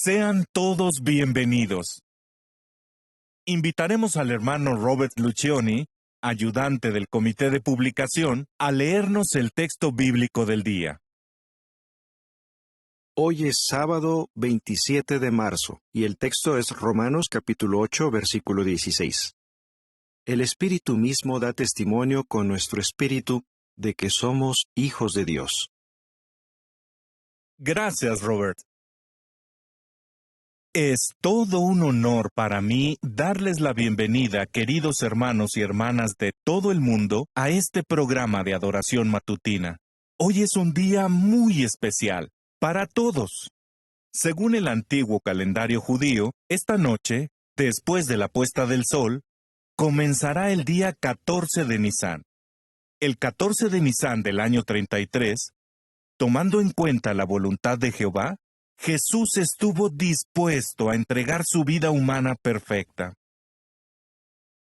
Sean todos bienvenidos. Invitaremos al hermano Robert Lucioni, ayudante del comité de publicación, a leernos el texto bíblico del día. Hoy es sábado 27 de marzo, y el texto es Romanos capítulo 8, versículo 16. El Espíritu mismo da testimonio con nuestro espíritu de que somos hijos de Dios. Gracias, Robert. Es todo un honor para mí darles la bienvenida, queridos hermanos y hermanas de todo el mundo, a este programa de adoración matutina. Hoy es un día muy especial para todos. Según el antiguo calendario judío, esta noche, después de la puesta del sol, comenzará el día 14 de Nisán. El 14 de Nisán del año 33, tomando en cuenta la voluntad de Jehová, Jesús estuvo dispuesto a entregar su vida humana perfecta.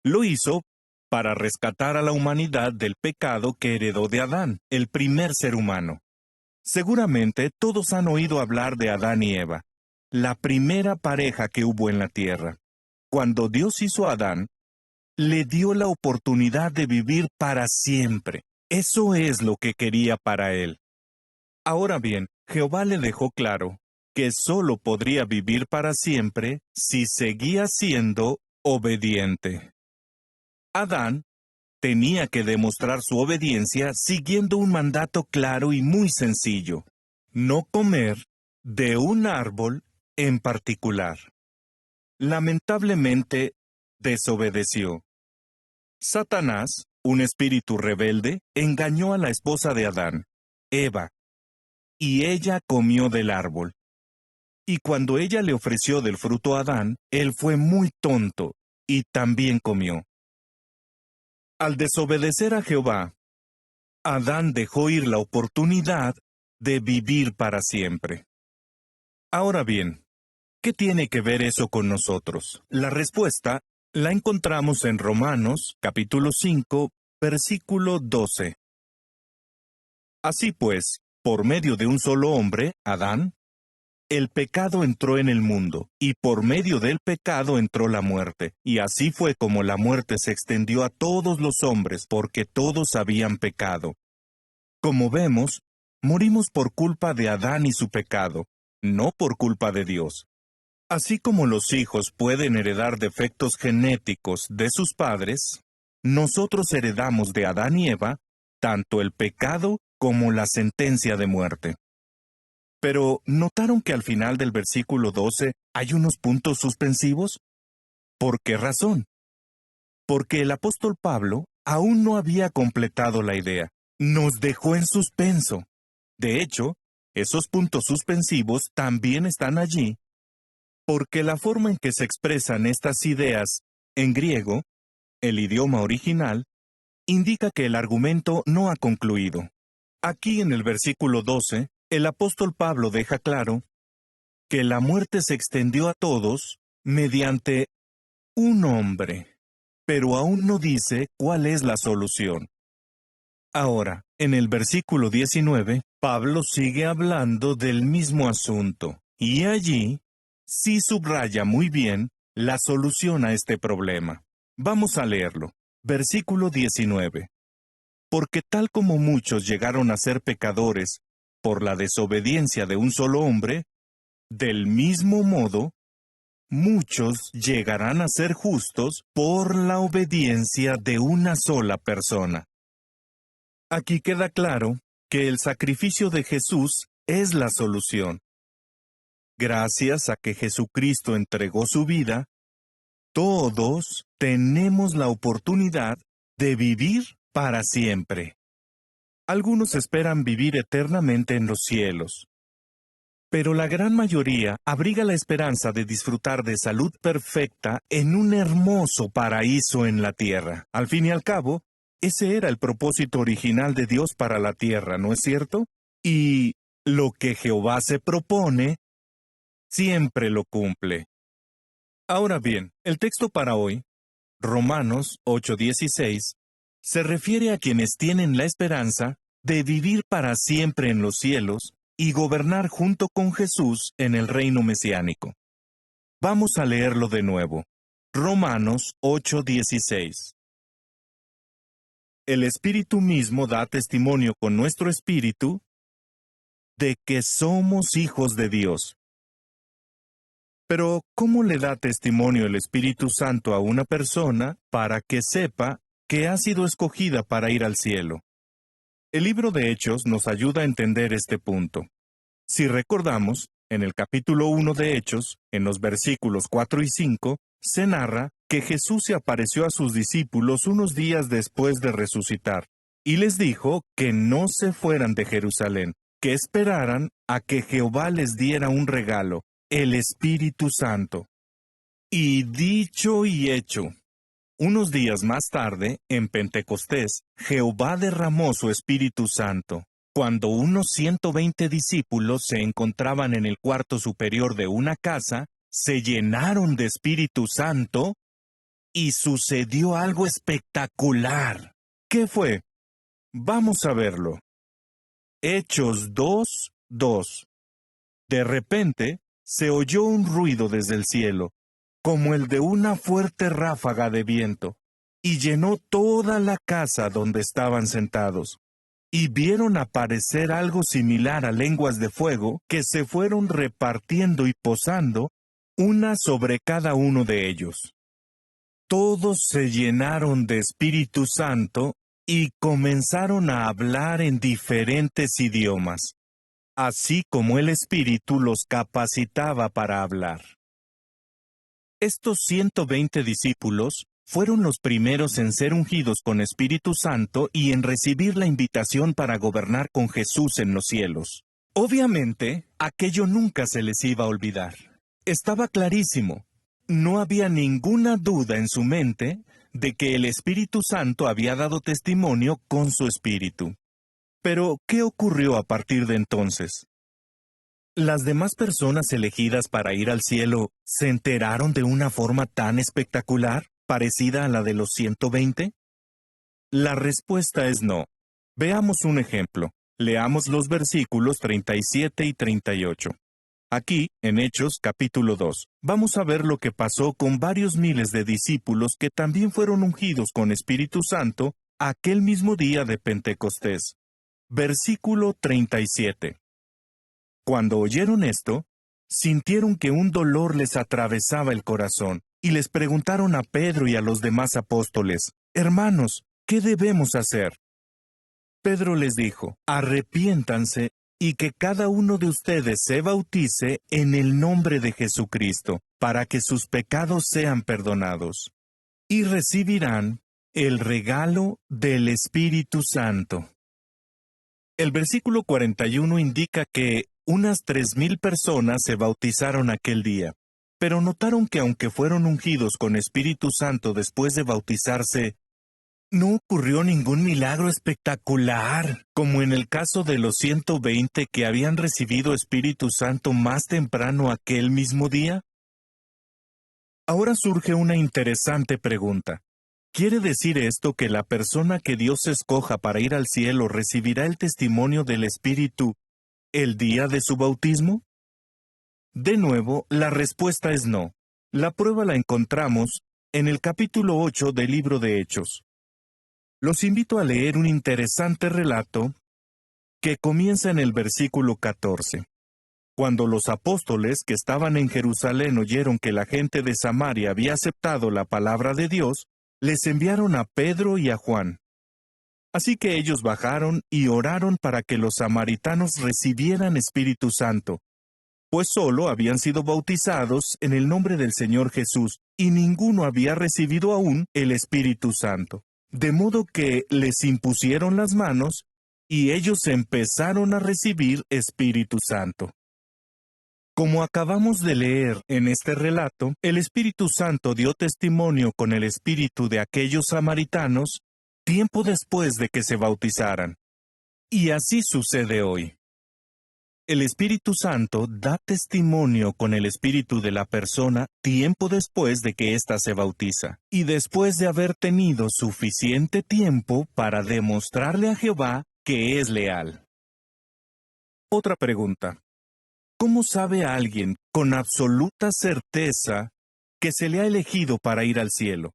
Lo hizo para rescatar a la humanidad del pecado que heredó de Adán, el primer ser humano. Seguramente todos han oído hablar de Adán y Eva, la primera pareja que hubo en la tierra. Cuando Dios hizo a Adán, le dio la oportunidad de vivir para siempre. Eso es lo que quería para él. Ahora bien, Jehová le dejó claro que solo podría vivir para siempre si seguía siendo obediente. Adán tenía que demostrar su obediencia siguiendo un mandato claro y muy sencillo: no comer de un árbol en particular. Lamentablemente, desobedeció. Satanás, un espíritu rebelde, engañó a la esposa de Adán, Eva, y ella comió del árbol. Y cuando ella le ofreció del fruto a Adán, él fue muy tonto y también comió. Al desobedecer a Jehová, Adán dejó ir la oportunidad de vivir para siempre. Ahora bien, ¿qué tiene que ver eso con nosotros? La respuesta la encontramos en Romanos, capítulo 5, versículo 12. Así pues, por medio de un solo hombre, Adán, el pecado entró en el mundo, y por medio del pecado entró la muerte. Y así fue como la muerte se extendió a todos los hombres, porque todos habían pecado. Como vemos, morimos por culpa de Adán y su pecado, no por culpa de Dios. Así como los hijos pueden heredar defectos genéticos de sus padres, nosotros heredamos de Adán y Eva tanto el pecado como la sentencia de muerte. Pero, ¿notaron que al final del versículo 12 hay unos puntos suspensivos? ¿Por qué razón? Porque el apóstol Pablo aún no había completado la idea. Nos dejó en suspenso. De hecho, esos puntos suspensivos también están allí, porque la forma en que se expresan estas ideas en griego, el idioma original, indica que el argumento no ha concluido. Aquí en el versículo 12, el apóstol Pablo deja claro que la muerte se extendió a todos mediante un hombre, pero aún no dice cuál es la solución. Ahora, en el versículo 19, Pablo sigue hablando del mismo asunto, y allí sí subraya muy bien la solución a este problema. Vamos a leerlo. Versículo 19. Porque tal como muchos llegaron a ser pecadores por la desobediencia de un solo hombre, del mismo modo, muchos llegarán a ser justos por la obediencia de una sola persona. Aquí queda claro que el sacrificio de Jesús es la solución. Gracias a que Jesucristo entregó su vida, todos tenemos la oportunidad de vivir para siempre. Algunos esperan vivir eternamente en los cielos, pero la gran mayoría abriga la esperanza de disfrutar de salud perfecta en un hermoso paraíso en la tierra. Al fin y al cabo, ese era el propósito original de Dios para la tierra, ¿no es cierto? Y lo que Jehová se propone, siempre lo cumple. Ahora bien, el texto para hoy, Romanos 8:16, se refiere a quienes tienen la esperanza de vivir para siempre en los cielos y gobernar junto con Jesús en el reino mesiánico. Vamos a leerlo de nuevo. Romanos 8:16. El Espíritu mismo da testimonio con nuestro espíritu de que somos hijos de Dios. Pero, ¿cómo le da testimonio el Espíritu Santo a una persona para que sepa que ha sido escogida para ir al cielo? El libro de Hechos nos ayuda a entender este punto. Si recordamos, en el capítulo 1 de Hechos, en los versículos 4 y 5, se narra que Jesús se apareció a sus discípulos unos días después de resucitar, y les dijo que no se fueran de Jerusalén, que esperaran a que Jehová les diera un regalo, el Espíritu Santo. Y dicho y hecho. Unos días más tarde, en Pentecostés, Jehová derramó su Espíritu Santo. Cuando unos 120 discípulos se encontraban en el cuarto superior de una casa, se llenaron de Espíritu Santo y sucedió algo espectacular. ¿Qué fue? Vamos a verlo. Hechos 2:2. De repente, se oyó un ruido desde el cielo, como el de una fuerte ráfaga de viento, y llenó toda la casa donde estaban sentados. Y vieron aparecer algo similar a lenguas de fuego que se fueron repartiendo y posando, una sobre cada uno de ellos. Todos se llenaron de Espíritu Santo y comenzaron a hablar en diferentes idiomas, así como el Espíritu los capacitaba para hablar. Estos 120 discípulos fueron los primeros en ser ungidos con Espíritu Santo y en recibir la invitación para gobernar con Jesús en los cielos. Obviamente, aquello nunca se les iba a olvidar. Estaba clarísimo. No había ninguna duda en su mente de que el Espíritu Santo había dado testimonio con su Espíritu. Pero, ¿qué ocurrió a partir de entonces? ¿Las demás personas elegidas para ir al cielo se enteraron de una forma tan espectacular, parecida a la de los 120? La respuesta es no. Veamos un ejemplo. Leamos los versículos 37 y 38. Aquí, en Hechos capítulo 2, vamos a ver lo que pasó con varios miles de discípulos que también fueron ungidos con Espíritu Santo aquel mismo día de Pentecostés. Versículo 37. Cuando oyeron esto, sintieron que un dolor les atravesaba el corazón, y les preguntaron a Pedro y a los demás apóstoles, «Hermanos, ¿qué debemos hacer?» Pedro les dijo, «Arrepiéntanse y que cada uno de ustedes se bautice en el nombre de Jesucristo, para que sus pecados sean perdonados, y recibirán el regalo del Espíritu Santo». El versículo 41 indica que unas 3,000 personas se bautizaron aquel día, pero notaron que aunque fueron ungidos con Espíritu Santo después de bautizarse, no ocurrió ningún milagro espectacular, como en el caso de los 120 que habían recibido Espíritu Santo más temprano aquel mismo día. Ahora surge una interesante pregunta. ¿Quiere decir esto que la persona que Dios escoja para ir al cielo recibirá el testimonio del Espíritu el día de su bautismo? De nuevo, la respuesta es no. La prueba la encontramos en el capítulo 8 del libro de Hechos. Los invito a leer un interesante relato que comienza en el versículo 14. Cuando los apóstoles que estaban en Jerusalén oyeron que la gente de Samaria había aceptado la palabra de Dios, les enviaron a Pedro y a Juan. Así que ellos bajaron y oraron para que los samaritanos recibieran Espíritu Santo, pues solo habían sido bautizados en el nombre del Señor Jesús, y ninguno había recibido aún el Espíritu Santo. De modo que les impusieron las manos, y ellos empezaron a recibir Espíritu Santo. Como acabamos de leer en este relato, el Espíritu Santo dio testimonio con el espíritu de aquellos samaritanos tiempo después de que se bautizaran. Y así sucede hoy. El Espíritu Santo da testimonio con el espíritu de la persona tiempo después de que ésta se bautiza, y después de haber tenido suficiente tiempo para demostrarle a Jehová que es leal. Otra pregunta. ¿Cómo sabe alguien con absoluta certeza que se le ha elegido para ir al cielo?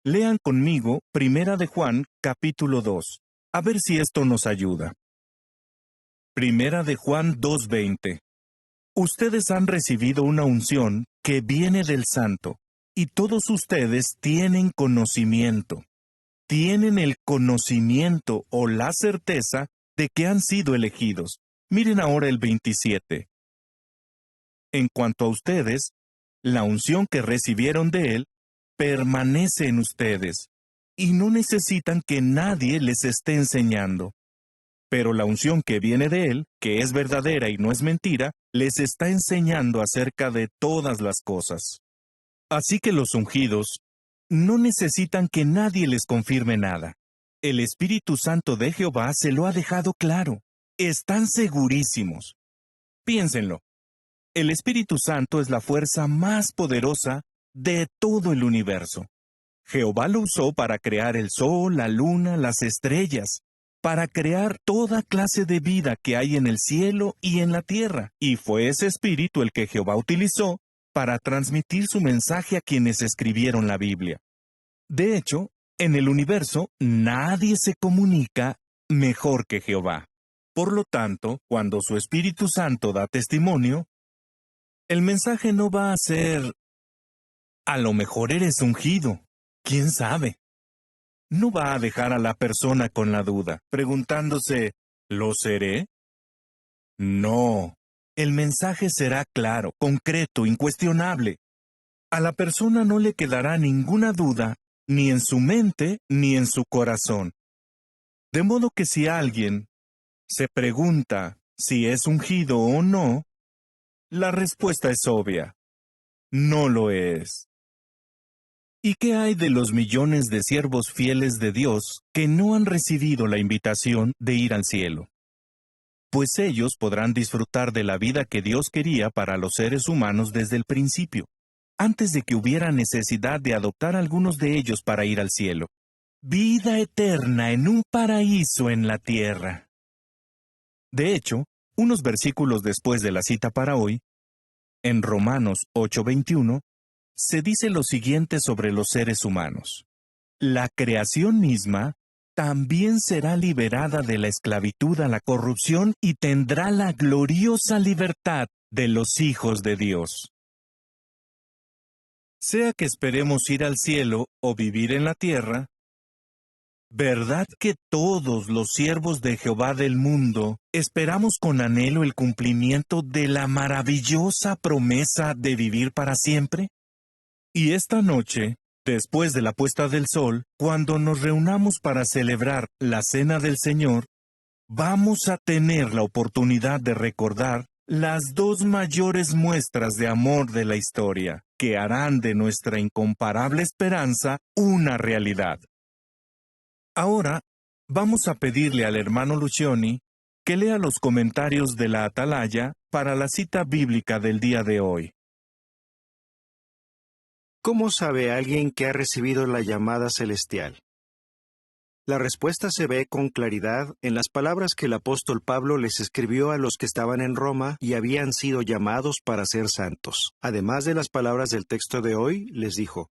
Lean conmigo Primera de Juan, capítulo 2, a ver si esto nos ayuda. Primera de Juan 2:20. Ustedes han recibido una unción que viene del Santo, y todos ustedes tienen conocimiento. Tienen el conocimiento o la certeza de que han sido elegidos. Miren ahora el 27. En cuanto a ustedes, la unción que recibieron de Él permanece en ustedes, y no necesitan que nadie les esté enseñando. Pero la unción que viene de Él, que es verdadera y no es mentira, les está enseñando acerca de todas las cosas. Así que los ungidos no necesitan que nadie les confirme nada. El Espíritu Santo de Jehová se lo ha dejado claro. Están segurísimos. Piénsenlo. El Espíritu Santo es la fuerza más poderosa de todo el universo. Jehová lo usó para crear el sol, la luna, las estrellas, para crear toda clase de vida que hay en el cielo y en la tierra. Y fue ese Espíritu el que Jehová utilizó para transmitir su mensaje a quienes escribieron la Biblia. De hecho, en el universo nadie se comunica mejor que Jehová. Por lo tanto, cuando su Espíritu Santo da testimonio, el mensaje no va a ser, a lo mejor eres ungido, quién sabe. No va a dejar a la persona con la duda, preguntándose, ¿lo seré? No, el mensaje será claro, concreto, incuestionable. A la persona no le quedará ninguna duda, ni en su mente, ni en su corazón. De modo que si alguien se pregunta si es ungido o no, la respuesta es obvia. No lo es. ¿Y qué hay de los millones de siervos fieles de Dios que no han recibido la invitación de ir al cielo? Pues ellos podrán disfrutar de la vida que Dios quería para los seres humanos desde el principio, antes de que hubiera necesidad de adoptar a algunos de ellos para ir al cielo. Vida eterna en un paraíso en la tierra. De hecho, unos versículos después de la cita para hoy, en Romanos 8:21, se dice lo siguiente sobre los seres humanos. La creación misma también será liberada de la esclavitud a la corrupción y tendrá la gloriosa libertad de los hijos de Dios. Sea que esperemos ir al cielo o vivir en la tierra, ¿verdad que todos los siervos de Jehová del mundo esperamos con anhelo el cumplimiento de la maravillosa promesa de vivir para siempre? Y esta noche, después de la puesta del sol, cuando nos reunamos para celebrar la Cena del Señor, vamos a tener la oportunidad de recordar las dos mayores muestras de amor de la historia, que harán de nuestra incomparable esperanza una realidad. Ahora, vamos a pedirle al hermano Lucioni que lea los comentarios de la Atalaya para la cita bíblica del día de hoy. ¿Cómo sabe alguien que ha recibido la llamada celestial? La respuesta se ve con claridad en las palabras que el apóstol Pablo les escribió a los que estaban en Roma y habían sido llamados para ser santos. Además de las palabras del texto de hoy, les dijo,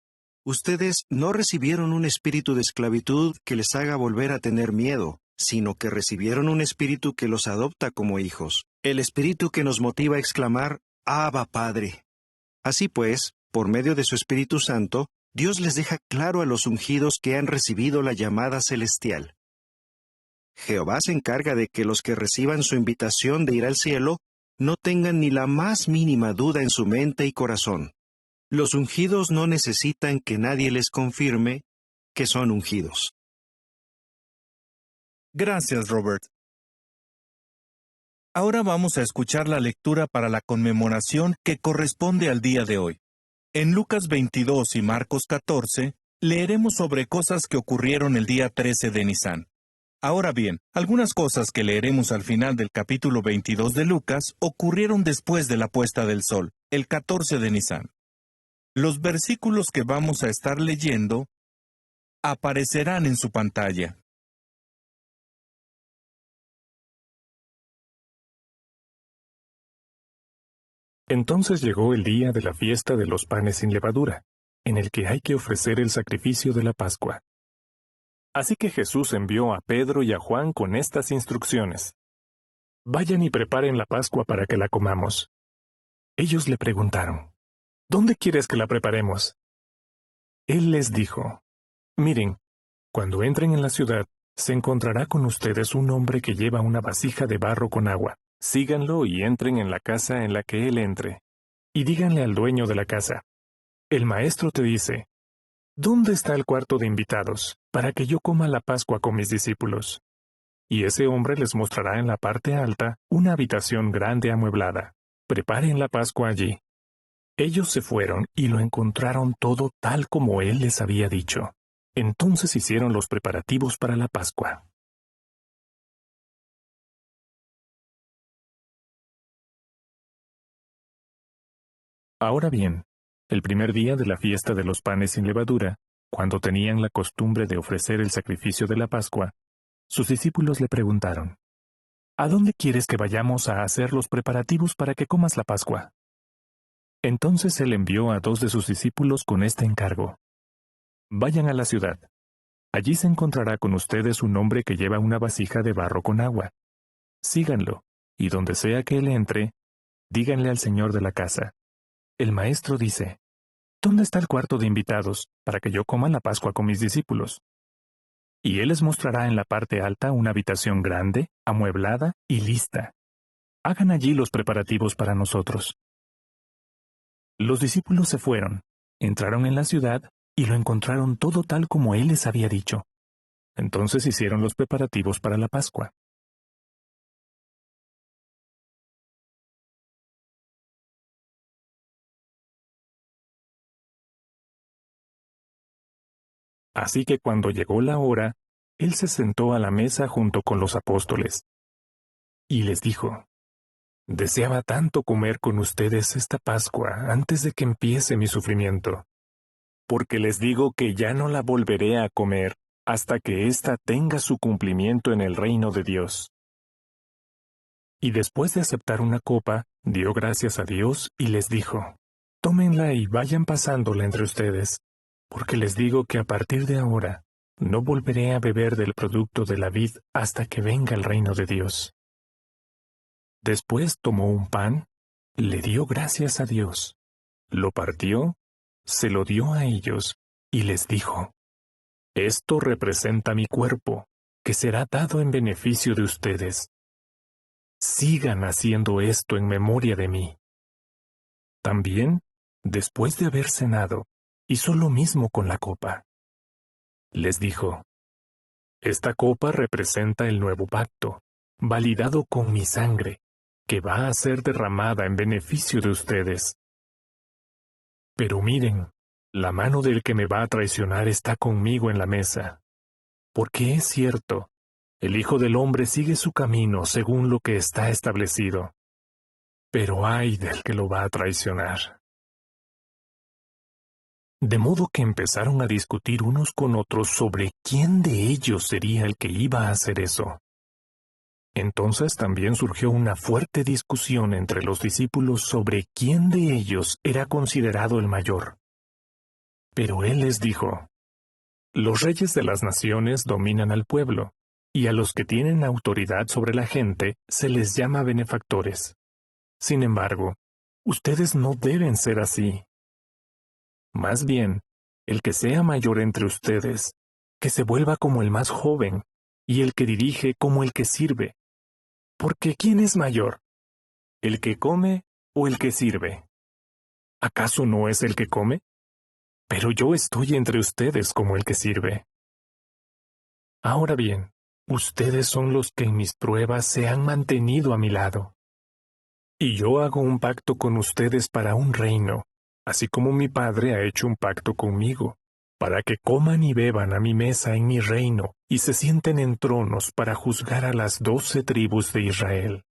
ustedes no recibieron un espíritu de esclavitud que les haga volver a tener miedo, sino que recibieron un espíritu que los adopta como hijos, el espíritu que nos motiva a exclamar, Abba, Padre. Así pues, por medio de su Espíritu Santo, Dios les deja claro a los ungidos que han recibido la llamada celestial. Jehová se encarga de que los que reciban su invitación de ir al cielo no tengan ni la más mínima duda en su mente y corazón. Los ungidos no necesitan que nadie les confirme que son ungidos. Gracias, Robert. Ahora vamos a escuchar la lectura para la conmemoración que corresponde al día de hoy. En Lucas 22 y Marcos 14, leeremos sobre cosas que ocurrieron el día 13 de Nisán. Ahora bien, algunas cosas que leeremos al final del capítulo 22 de Lucas ocurrieron después de la puesta del sol, el 14 de Nisán. Los versículos que vamos a estar leyendo aparecerán en su pantalla. Entonces llegó el día de la fiesta de los panes sin levadura, en el que hay que ofrecer el sacrificio de la Pascua. Así que Jesús envió a Pedro y a Juan con estas instrucciones. Vayan y preparen la Pascua para que la comamos. Ellos le preguntaron, ¿dónde quieres que la preparemos? Él les dijo, miren, cuando entren en la ciudad, se encontrará con ustedes un hombre que lleva una vasija de barro con agua. Síganlo y entren en la casa en la que él entre. Y díganle al dueño de la casa, el maestro te dice, ¿dónde está el cuarto de invitados, para que yo coma la Pascua con mis discípulos? Y ese hombre les mostrará en la parte alta una habitación grande amueblada. Preparen la Pascua allí. Ellos se fueron y lo encontraron todo tal como él les había dicho. Entonces hicieron los preparativos para la Pascua. Ahora bien, el primer día de la fiesta de los panes sin levadura, cuando tenían la costumbre de ofrecer el sacrificio de la Pascua, sus discípulos le preguntaron, ¿a dónde quieres que vayamos a hacer los preparativos para que comas la Pascua? Entonces él envió a 2 de sus discípulos con este encargo. Vayan a la ciudad. Allí se encontrará con ustedes un hombre que lleva una vasija de barro con agua. Síganlo, y donde sea que él entre, díganle al señor de la casa. El maestro dice, ¿dónde está el cuarto de invitados para que yo coma la Pascua con mis discípulos? Y él les mostrará en la parte alta una habitación grande, amueblada y lista. Hagan allí los preparativos para nosotros. Los discípulos se fueron, entraron en la ciudad y lo encontraron todo tal como él les había dicho. Entonces hicieron los preparativos para la Pascua. Así que cuando llegó la hora, él se sentó a la mesa junto con los apóstoles. Y les dijo, deseaba tanto comer con ustedes esta Pascua antes de que empiece mi sufrimiento. Porque les digo que ya no la volveré a comer hasta que ésta tenga su cumplimiento en el reino de Dios. Y después de aceptar una copa, dio gracias a Dios y les dijo, tómenla y vayan pasándola entre ustedes, porque les digo que a partir de ahora no volveré a beber del producto de la vid hasta que venga el reino de Dios. Después tomó un pan, le dio gracias a Dios, lo partió, se lo dio a ellos y les dijo, esto representa mi cuerpo, que será dado en beneficio de ustedes. Sigan haciendo esto en memoria de mí. También, después de haber cenado, hizo lo mismo con la copa. Les dijo, esta copa representa el nuevo pacto, validado con mi sangre, que va a ser derramada en beneficio de ustedes. Pero miren, la mano del que me va a traicionar está conmigo en la mesa. Porque es cierto, el Hijo del Hombre sigue su camino según lo que está establecido. Pero ay del que lo va a traicionar. De modo que empezaron a discutir unos con otros sobre quién de ellos sería el que iba a hacer eso. Entonces también surgió una fuerte discusión entre los discípulos sobre quién de ellos era considerado el mayor. Pero él les dijo, los reyes de las naciones dominan al pueblo, y a los que tienen autoridad sobre la gente se les llama benefactores. Sin embargo, ustedes no deben ser así. Más bien, el que sea mayor entre ustedes, que se vuelva como el más joven, y el que dirige como el que sirve. Porque ¿quién es mayor? ¿El que come o el que sirve? ¿Acaso no es el que come? Pero yo estoy entre ustedes como el que sirve. Ahora bien, ustedes son los que en mis pruebas se han mantenido a mi lado. Y yo hago un pacto con ustedes para un reino, así como mi Padre ha hecho un pacto conmigo, para que coman y beban a mi mesa en mi reino y se sienten en tronos para juzgar a las 12 tribus de Israel.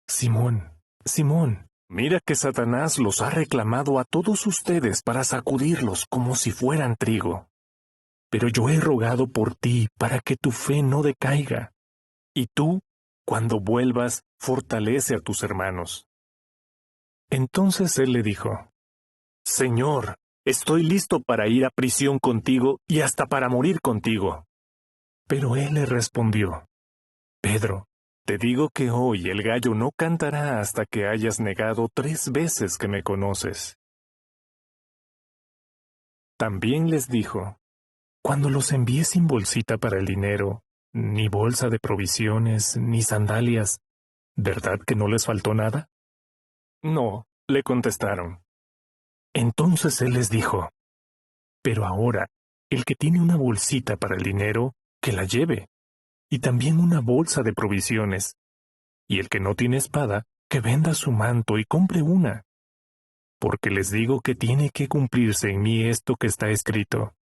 Simón, Simón, mira que Satanás los ha reclamado a todos ustedes para sacudirlos como si fueran trigo. Pero yo he rogado por ti para que tu fe no decaiga. Y tú, cuando vuelvas, fortalece a tus hermanos. Entonces él le dijo, Señor, estoy listo para ir a prisión contigo y hasta para morir contigo. Pero él le respondió, Pedro, te digo que hoy el gallo no cantará hasta que hayas negado 3 veces que me conoces. También les dijo, cuando los envié sin bolsita para el dinero, ni bolsa de provisiones, ni sandalias, ¿verdad que no les faltó nada? No, le contestaron. Entonces él les dijo, pero ahora, el que tiene una bolsita para el dinero, que la lleve, y también una bolsa de provisiones, y el que no tiene espada, que venda su manto y compre una. Porque les digo que tiene que cumplirse en mí esto que está escrito.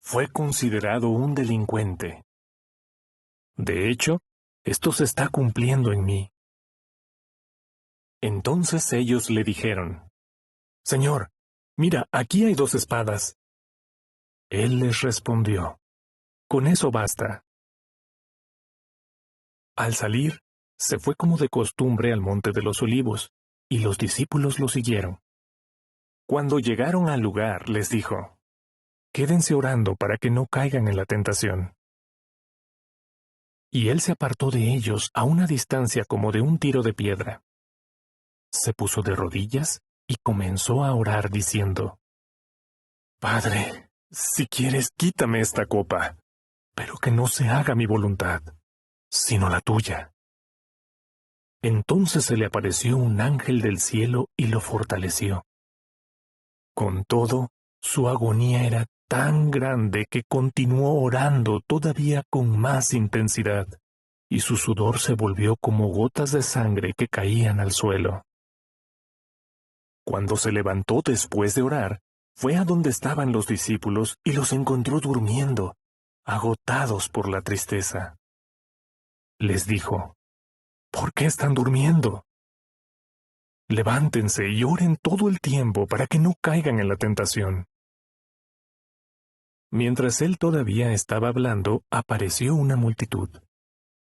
Fue considerado un delincuente. De hecho, esto se está cumpliendo en mí. Entonces ellos le dijeron, Señor, mira, aquí hay 2 espadas. Él les respondió, con eso basta. Al salir, se fue como de costumbre al monte de los olivos, y los discípulos lo siguieron. Cuando llegaron al lugar, les dijo, quédense orando para que no caigan en la tentación. Y él se apartó de ellos a una distancia como de un tiro de piedra. Se puso de rodillas y comenzó a orar diciendo, Padre, si quieres quítame esta copa, pero que no se haga mi voluntad, sino la tuya. Entonces se le apareció un ángel del cielo y lo fortaleció. Con todo, su agonía era tan grande que continuó orando todavía con más intensidad, y su sudor se volvió como gotas de sangre que caían al suelo. Cuando se levantó después de orar, fue a donde estaban los discípulos y los encontró durmiendo, agotados por la tristeza. Les dijo, ¿por qué están durmiendo? Levántense y oren todo el tiempo para que no caigan en la tentación. Mientras él todavía estaba hablando, apareció una multitud.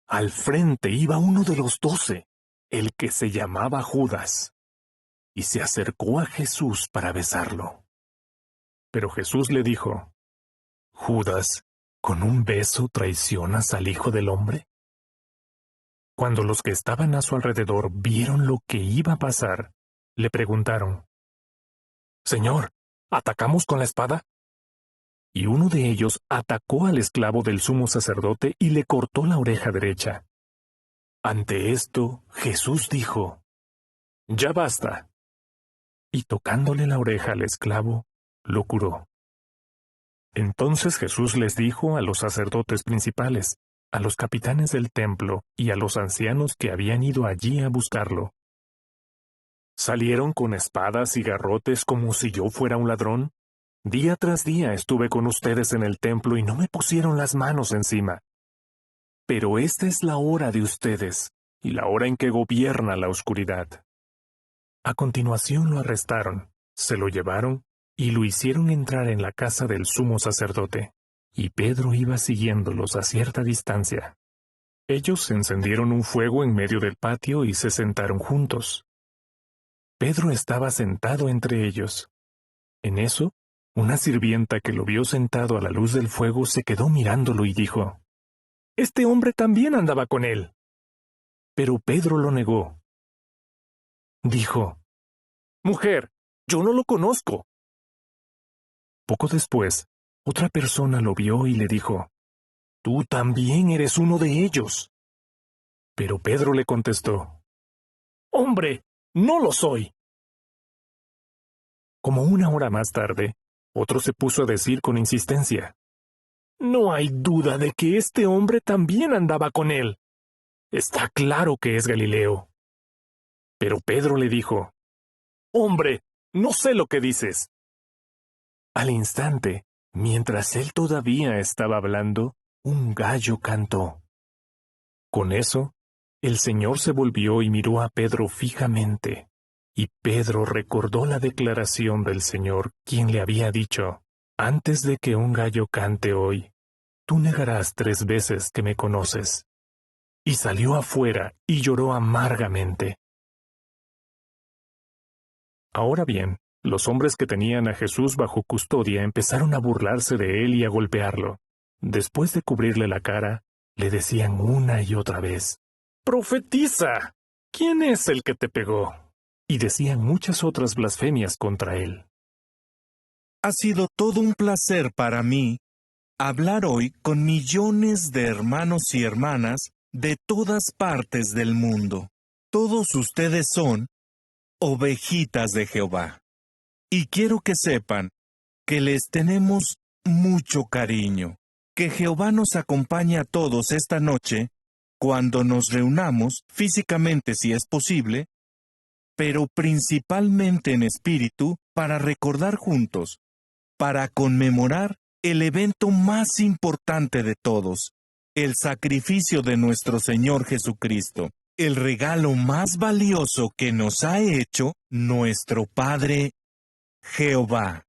Al frente iba uno de los 12, el que se llamaba Judas, y se acercó a Jesús para besarlo. Pero Jesús le dijo, Judas, ¿con un beso traicionas al Hijo del Hombre? Cuando los que estaban a su alrededor vieron lo que iba a pasar, le preguntaron, Señor, ¿atacamos con la espada? Y uno de ellos atacó al esclavo del sumo sacerdote y le cortó la oreja derecha. Ante esto, Jesús dijo, Ya basta. Y tocándole la oreja al esclavo, lo curó. Entonces Jesús les dijo a los sacerdotes principales, a los capitanes del templo y a los ancianos que habían ido allí a buscarlo. ¿Salieron con espadas y garrotes como si yo fuera un ladrón? Día tras día estuve con ustedes en el templo y no me pusieron las manos encima. Pero esta es la hora de ustedes, y la hora en que gobierna la oscuridad. A continuación lo arrestaron, se lo llevaron, y lo hicieron entrar en la casa del sumo sacerdote, y Pedro iba siguiéndolos a cierta distancia. Ellos encendieron un fuego en medio del patio y se sentaron juntos. Pedro estaba sentado entre ellos. En eso, una sirvienta que lo vio sentado a la luz del fuego se quedó mirándolo y dijo, «Este hombre también andaba con él». Pero Pedro lo negó. Dijo, «Mujer, yo no lo conozco». Poco después, otra persona lo vio y le dijo, «Tú también eres uno de ellos». Pero Pedro le contestó, «Hombre, no lo soy». Como una hora más tarde, otro se puso a decir con insistencia, «No hay duda de que este hombre también andaba con él. Está claro que es Galileo». Pero Pedro le dijo, «Hombre, no sé lo que dices». Al instante, mientras él todavía estaba hablando, un gallo cantó. Con eso, el Señor se volvió y miró a Pedro fijamente, y Pedro recordó la declaración del Señor, quien le había dicho, «Antes de que un gallo cante hoy, tú negarás 3 veces que me conoces». Y salió afuera y lloró amargamente. Ahora bien, los hombres que tenían a Jesús bajo custodia empezaron a burlarse de él y a golpearlo. Después de cubrirle la cara, le decían una y otra vez: «¡Profetiza! ¿Quién es el que te pegó?». Y decían muchas otras blasfemias contra él. Ha sido todo un placer para mí hablar hoy con millones de hermanos y hermanas de todas partes del mundo. Todos ustedes son ovejitas de Jehová. Y quiero que sepan que les tenemos mucho cariño, que Jehová nos acompañe a todos esta noche cuando nos reunamos físicamente si es posible, pero principalmente en espíritu para recordar juntos, para conmemorar el evento más importante de todos, el sacrificio de nuestro Señor Jesucristo, el regalo más valioso que nos ha hecho nuestro Padre Jehová.